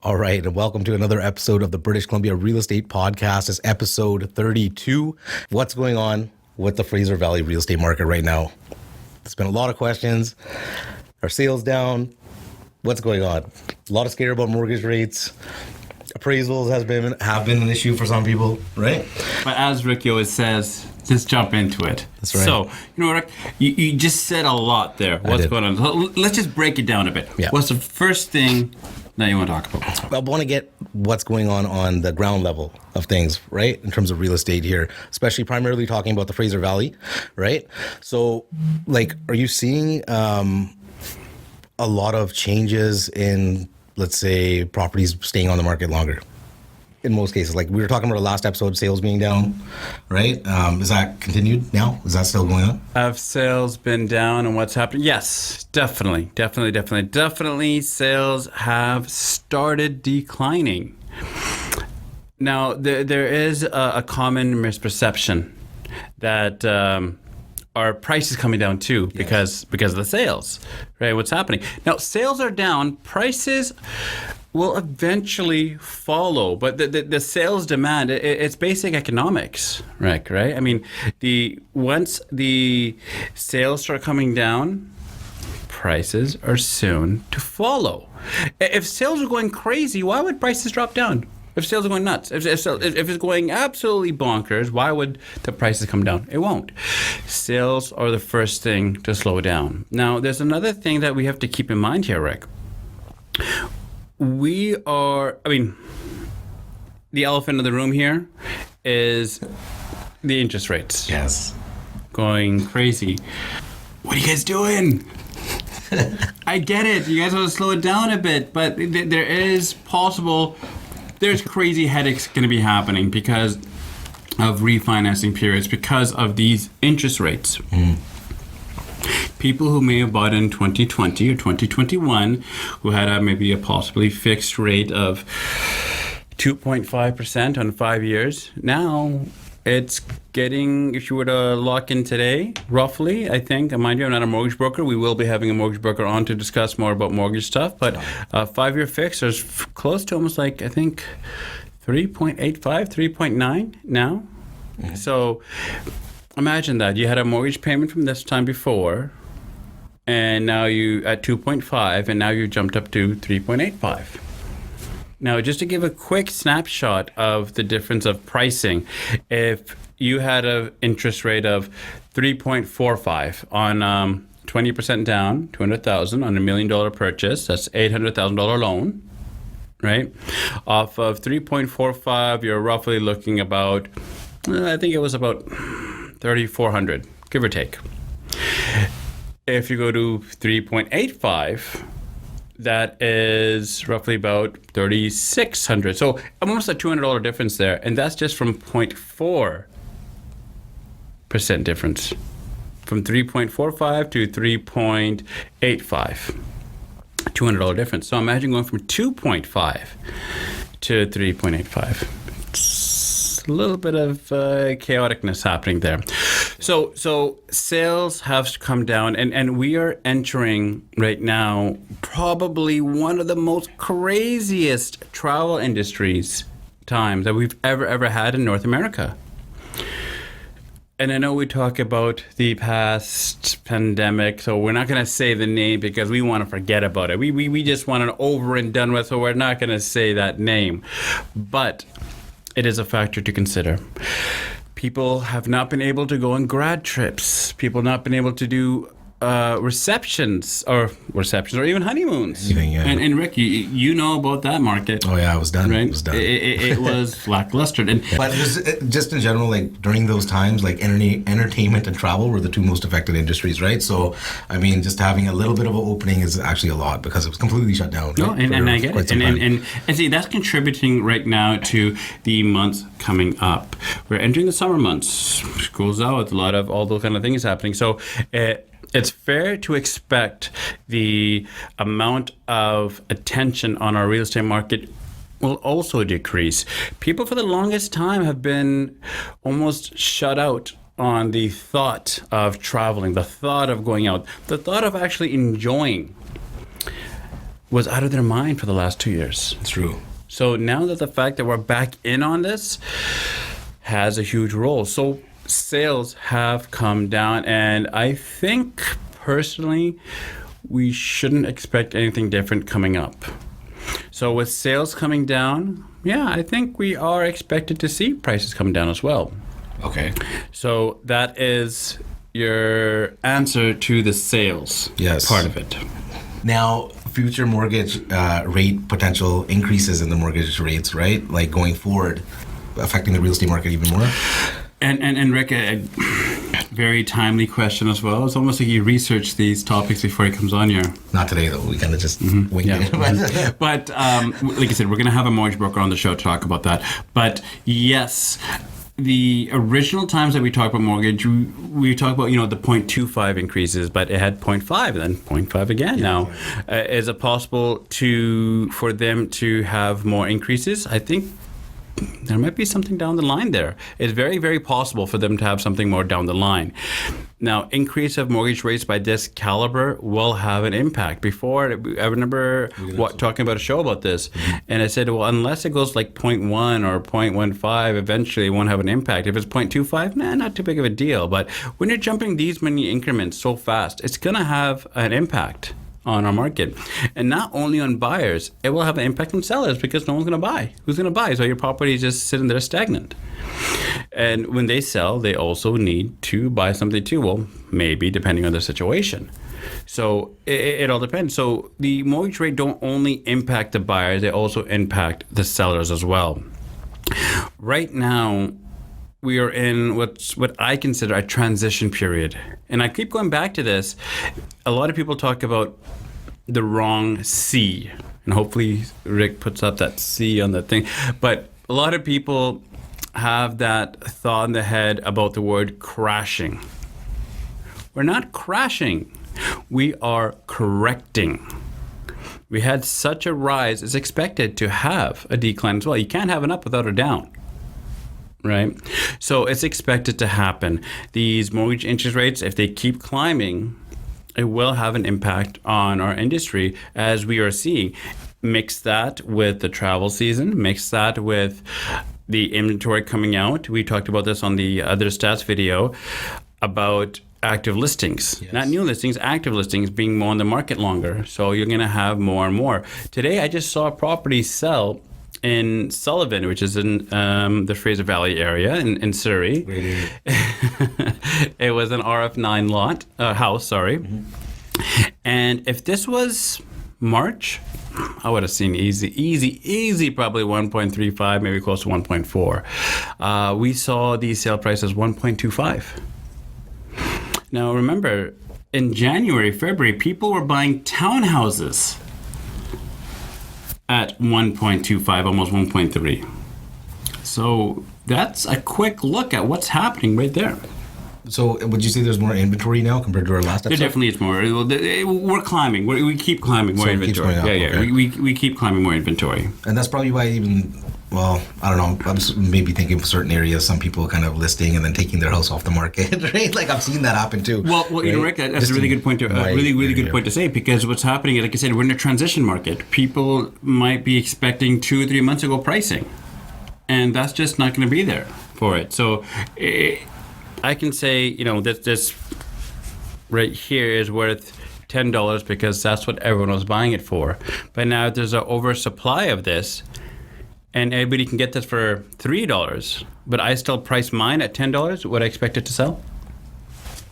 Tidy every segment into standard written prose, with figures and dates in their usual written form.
All right, and welcome to another episode of the British Columbia Real Estate Podcast. It's episode 32. What's going on with the Fraser Valley real estate market right now? There's been a lot of questions. Are sales down? What's going on? A lot of scare about mortgage rates. Appraisals have been an issue for some people, right? But as Ricky always says, just jump into it. That's right. So, Rick, you just said a lot there. What's going on? So let's just break it down a bit. Yeah. What's the first thing that you want to talk about? I want to get what's going on the ground level of things, right? In terms of real estate here, especially primarily talking about the Fraser Valley, right? So, are you seeing a lot of changes in, let's say, properties staying on the market longer? In most cases, like we were talking about the last episode, sales being down, right? Is that continued now? Is that still going on? Have sales been down and what's happening? Yes, definitely. Sales have started declining. Now, there is a common misperception that our price is coming down too because of the sales, right? What's happening? Now, sales are down, prices will eventually follow, but the sales demand, it's basic economics, Rick, right? I mean, once the sales start coming down, prices are soon to follow. If sales are going crazy, why would prices drop down? If sales are going nuts, if it's going absolutely bonkers, why would the prices come down? It won't. Sales are the first thing to slow down. Now, there's another thing that we have to keep in mind here, Rick. The elephant in the room here is the interest rates. Yes. Going crazy. What are you guys doing? I get it. You guys want to slow it down a bit, but there's crazy headaches going to be happening because of refinancing periods, because of these interest rates. People who may have bought in 2020 or 2021 who had maybe a possibly fixed rate of 2.5% on 5 years, now it's getting, if you were to lock in today, roughly, I think, mind you, I'm not a mortgage broker. We will be having a mortgage broker on to discuss more about mortgage stuff, but a 5-year fix is close to almost I think 3.85, 3.9 now. Mm-hmm. So imagine that. You had a mortgage payment from this time before, and now you at 2.5, and now you jumped up to 3.85. Now, just to give a quick snapshot of the difference of pricing, if you had an interest rate of 3.45 on 20% down, $200,000 on $1 million purchase, that's $800,000 loan, right? Off of 3.45, you're roughly looking about, I think it was about $3,400, give or take. If you go to 3.85, that is roughly about $3,600. So almost a $200 difference there. And that's just from 0.4% difference. From 3.45 to 3.85. $200 difference. So imagine going from 2.5 to 3.85. It's a little bit of chaoticness happening there. So sales have come down, and we are entering right now probably one of the most craziest travel industries times that we've ever had in North America. And I know we talk about the past pandemic, so we're not going to say the name because we want to forget about it. We just want it over and done with, so we're not going to say that name. But it is a factor to consider. People have not been able to go on grad trips. People have not been able to do receptions or even honeymoons. And Rick, you know about that market. Oh yeah, it was done. Right? It was done. It was lackluster. But just in general, during those times, entertainment and travel were the two most affected industries, right? So, just having a little bit of an opening is actually a lot because it was completely shut down. No, right? and I get it. And see, that's contributing right now to the months coming up. We're entering the summer months. School's out. A lot of all those kind of things happening. So, it's fair to expect the amount of attention on our real estate market will also decrease. People for the longest time have been almost shut out on the thought of traveling, the thought of going out, the thought of actually enjoying was out of their mind for the last 2 years. It's true. So now that the fact that we're back in on this has a huge role. So sales have come down, and I think personally we shouldn't expect anything different coming up. So with sales coming down, yeah, I think we are expected to see prices come down as well. Okay. So that is your answer to the sales part of it. Now, future mortgage rate potential increases in the mortgage rates, right? Like going forward, affecting the real estate market even more. And Rick, a very timely question as well. It's almost like you research these topics before he comes on here. Not today, though. We kind of just winged it. But like I said, we're going to have a mortgage broker on the show to talk about that. But yes, the original times that we talk about mortgage, we talk about, the 0.25 increases, but it had 0.5, then 0.5 again. Now, is it possible for them to have more increases? I think there might be something down the line there. It's very, very possible for them to have something more down the line. Now, increase of mortgage rates by this caliber will have an impact. Before, I remember talking about a show about this, and I said, well, unless it goes like 0.1 or 0.15, eventually it won't have an impact. If it's 0.25, not too big of a deal. But when you're jumping these many increments so fast, it's going to have an impact on our market. And not only on buyers, it will have an impact on sellers because no one's going to buy. Who's going to buy? So your property is just sitting there stagnant. And when they sell, they also need to buy something too. Well, maybe depending on the situation. So it all depends. So the mortgage rate don't only impact the buyers, they also impact the sellers as well. Right now, we are in what I consider a transition period. And I keep going back to this. A lot of people talk about the wrong C. And hopefully Rick puts up that C on that thing. But a lot of people have that thought in the head about the word crashing. We're not crashing. We are correcting. We had such a rise. It's expected to have a decline as well. You can't have an up without a down. Right? So it's expected to happen. These mortgage interest rates, if they keep climbing, it will have an impact on our industry as we are seeing. Mix that with the travel season, mix that with the inventory coming out. We talked about this on the other stats video about active listings, not new listings, active listings being more on the market longer. So you're going to have more and more. Today, I just saw a property sell in Sullivan, which is in the Fraser Valley area in Surrey. It was an RF9 house, sorry. Mm-hmm. And if this was March, I would have seen easy, probably 1.35, maybe close to 1.4. We saw the sale price as 1.25. Now remember, in January, February, people were buying townhouses at 1.25, almost 1.3. So that's a quick look at what's happening right there. So would you say there's more inventory now compared to our last episode? There definitely is more. We're climbing. We keep climbing more inventory. We keep climbing more inventory. And that's probably why I don't know, I'm maybe thinking of certain areas, some people kind of listing and then taking their house off the market, right? Like I've seen that happen too. Well, right? Rick, that's a really good point good point to say, because what's happening, like I said, we're in a transition market. People might be expecting 2 or 3 months ago pricing, and that's just not going to be there for it. So I can say, this right here is worth $10 because that's what everyone was buying it for. But now if there's an oversupply of this, and everybody can get this for $3, but I still price mine at $10, would I expect it to sell?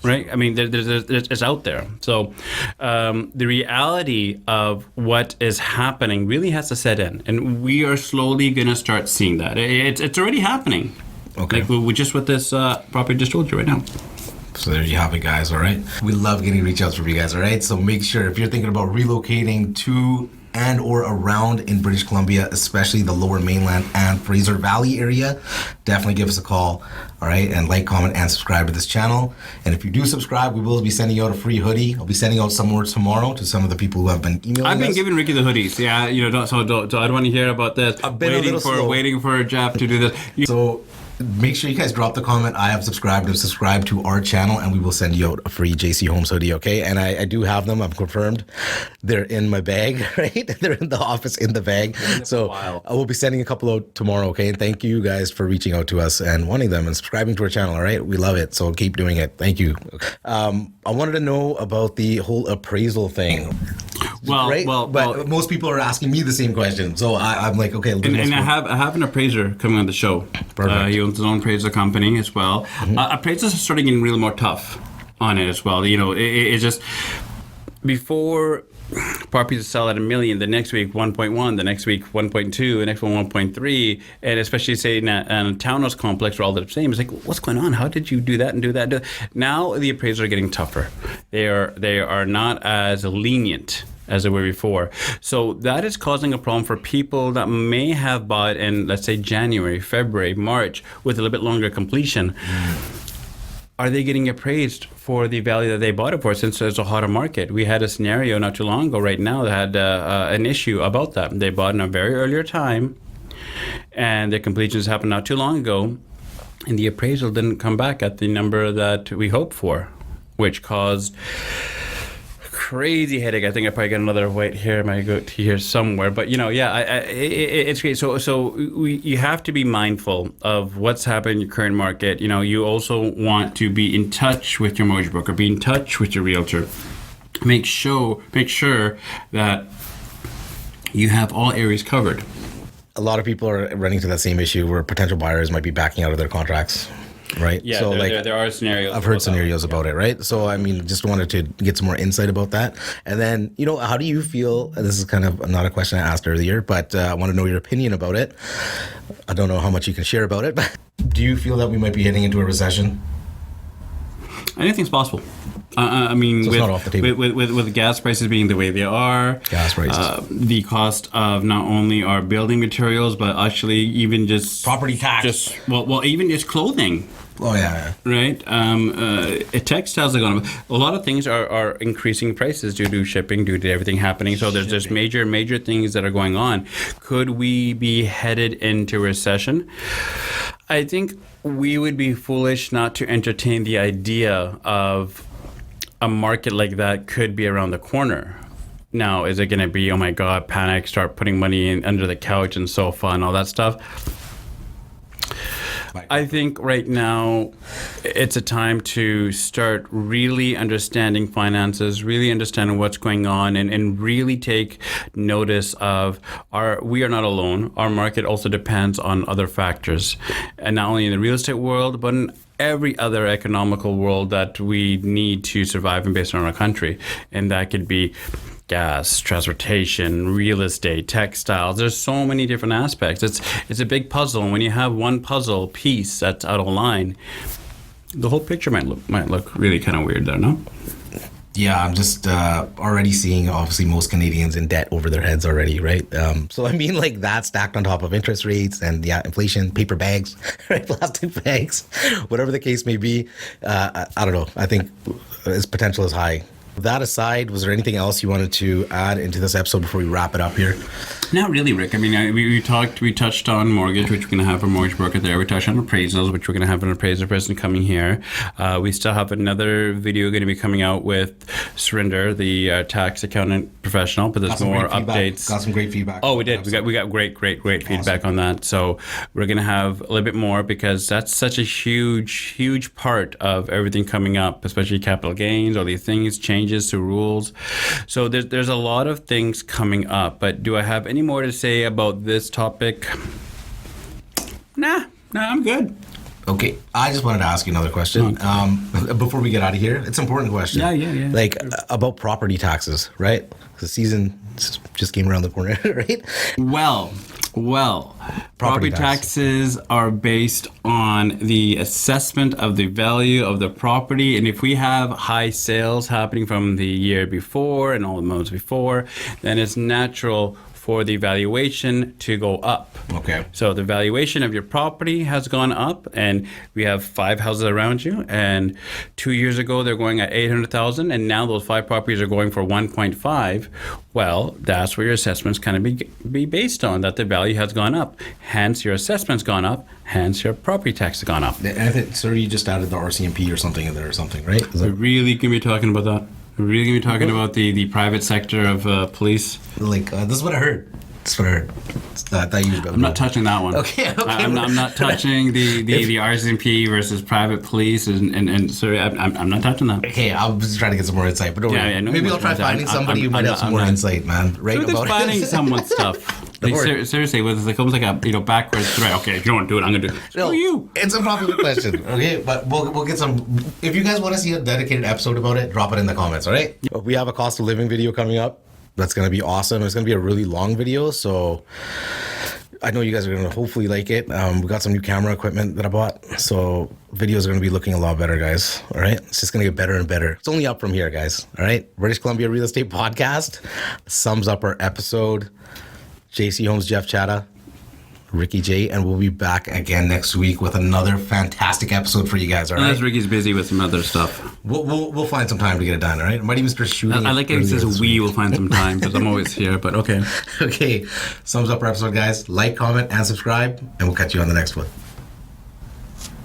Right? I mean, it's out there. So the reality of what is happening really has to set in. And we are slowly going to start seeing that. It's already happening. Okay. Like we just what this property just told you right now. So there you have it, guys. All right. We love getting reach outs from you guys. All right. So make sure if you're thinking about relocating to and or around in British Columbia, especially the Lower Mainland and Fraser Valley area, definitely give us a call. All right. And like, comment, and subscribe to this channel. And if you do subscribe, we will be sending you out a free hoodie. I'll be sending out some more tomorrow to some of the people who have been emailing us. I've been giving Ricky the hoodies. Yeah. So I don't want to hear about this. Waiting for Jeff to do this. So make sure you guys drop the comment. I have subscribed to our channel, and we will send you out a free JC Homes hoodie, okay? And I do have them. I'm confirmed. They're in my bag, right? They're in the office in the bag. So I will be sending a couple out tomorrow, okay? And thank you guys for reaching out to us and wanting them and subscribing to our channel, all right? We love it, so keep doing it. Thank you. I wanted to know about the whole appraisal thing. But most people are asking me the same question, so I'm like, okay. And I have an appraiser coming on the show. He owns his own appraisal company as well. Appraisals are starting getting really more tough on it as well. You know, it's just before properties sell at $1 million, the next week 1.1, the next week 1.2, the next one 1.3, and especially say in a townhouse complex where all the same. It's like, what's going on? How did you do that and do that? Now the appraisals are getting tougher. They are not as lenient as they were before. So that is causing a problem for people that may have bought in, let's say, January, February, March, with a little bit longer completion. Are they getting appraised for the value that they bought it for, since there's a hotter market? We had a scenario not too long ago right now that had an issue about that. They bought in a very earlier time, and their completions happened not too long ago, and the appraisal didn't come back at the number that we hoped for, which caused crazy headache. I think I probably got another white hair. I might go to here somewhere, but it's great. So you have to be mindful of what's happening in your current market. You know, you also want to be in touch with your mortgage broker, be in touch with your realtor. Make sure that you have all areas covered. A lot of people are running into that same issue where potential buyers might be backing out of their contracts. Right. Yeah, so there are scenarios. I've heard scenarios about it, right? So I mean, just wanted to get some more insight about that. And then, you know, how do you feel? This is kind of not a question I asked earlier, but I want to know your opinion about it. I don't know how much you can share about it, but do you feel that we might be heading into a recession? Anything's possible. I mean, so it's not off the table. With gas prices being the way they are, gas prices, the cost of not only our building materials, but actually even just property tax, even just clothing. Oh yeah. Right. Textiles are going up. A lot of things are increasing prices due to shipping, due to everything happening. So there's just major things that are going on. Could we be headed into recession? I think we would be foolish not to entertain the idea of a market like that could be around the corner. Now, is it going to be, oh my God, panic, start putting money in under the couch and sofa and all that stuff? I think right now it's a time to start really understanding finances, really understanding what's going on, and really take notice of we are not alone. Our market also depends on other factors, and not only in the real estate world, but in every other economical world that we need to survive and based on our country. And that could be gas, transportation, real estate, textiles. There's so many different aspects. It's a big puzzle, and when you have one puzzle piece that's out of line, the whole picture might look really kind of weird there, no? Yeah, I'm just already seeing, obviously, most Canadians in debt over their heads already, right? So, I mean, like, that stacked on top of interest rates and, inflation, paper bags, right? Plastic bags, whatever the case may be. I don't know. I think its potential is high. That aside, was there anything else you wanted to add into this episode before we wrap it up here? Not really, Rick. I mean, we touched on mortgage, which we're going to have a mortgage broker there. We touched on appraisals, which we're going to have an appraiser person coming here. We still have another video going to be coming out with Surrey, the tax accountant professional, but there's more updates. Got some great feedback. Oh, we did. We got great feedback on that. So we're going to have a little bit more, because that's such a huge part of everything coming up, especially capital gains, all these things, changes to rules. So there's a lot of things coming up. But do I have any more to say about this topic? Nah, I'm good. Okay, I just wanted to ask you another question before we get out of here. It's an important question. Yeah. Like about property taxes, right? The season just came around the corner, right? Well, property taxes are based on the assessment of the value of the property, and if we have high sales happening from the year before and all the months before, then it's natural for the valuation to go up. Okay. So the valuation of your property has gone up, and we have 5 houses around you. And 2 years ago, they're going at 800,000, and now those 5 properties are going for 1.5. Well, that's where your assessments kind of be based on, that the value has gone up. Hence, your assessment's gone up. Hence, your property tax has gone up. And I think, sir, you just added the RCMP or something in there or something, right? Is We're that, really going to be talking about that. We're really going to be talking about the private sector of police. like, this is what I heard. This is what I heard. That you I'm not touching that one. Okay. I'm not touching the RCMP versus private police, and sorry, I'm not touching that. Okay, I was just trying to get some more insight, but don't worry. I know Maybe you I'll try want to finding somebody who might have some more insight, man. Right? Truth is about finding it. someone's stuff. Like, seriously, with it comes like a backwards threat. Okay, if you don't do it, I'm gonna do it. No, Screw you. It's a popular question, okay? But we'll get some. If you guys want to see a dedicated episode about it, drop it in the comments, all right? We have a cost of living video coming up. That's going to be awesome. It's going to be a really long video, so I know you guys are going to hopefully like it. We got some new camera equipment that I bought, so videos are going to be looking a lot better, guys. All right? It's just going to get better and better. It's only up from here, guys. All right? British Columbia Real Estate Podcast sums up our episode. JC Holmes, Jeff Chadha, Ricky J, and we'll be back again next week with another fantastic episode for you guys. All right? Unless Ricky's busy with some other stuff. We'll find some time to get it done. All right? Might even start shooting. I like how he says we will find some time because I'm always here. But okay. Okay, sums up our episode, guys. Like, comment, and subscribe, and we'll catch you on the next one.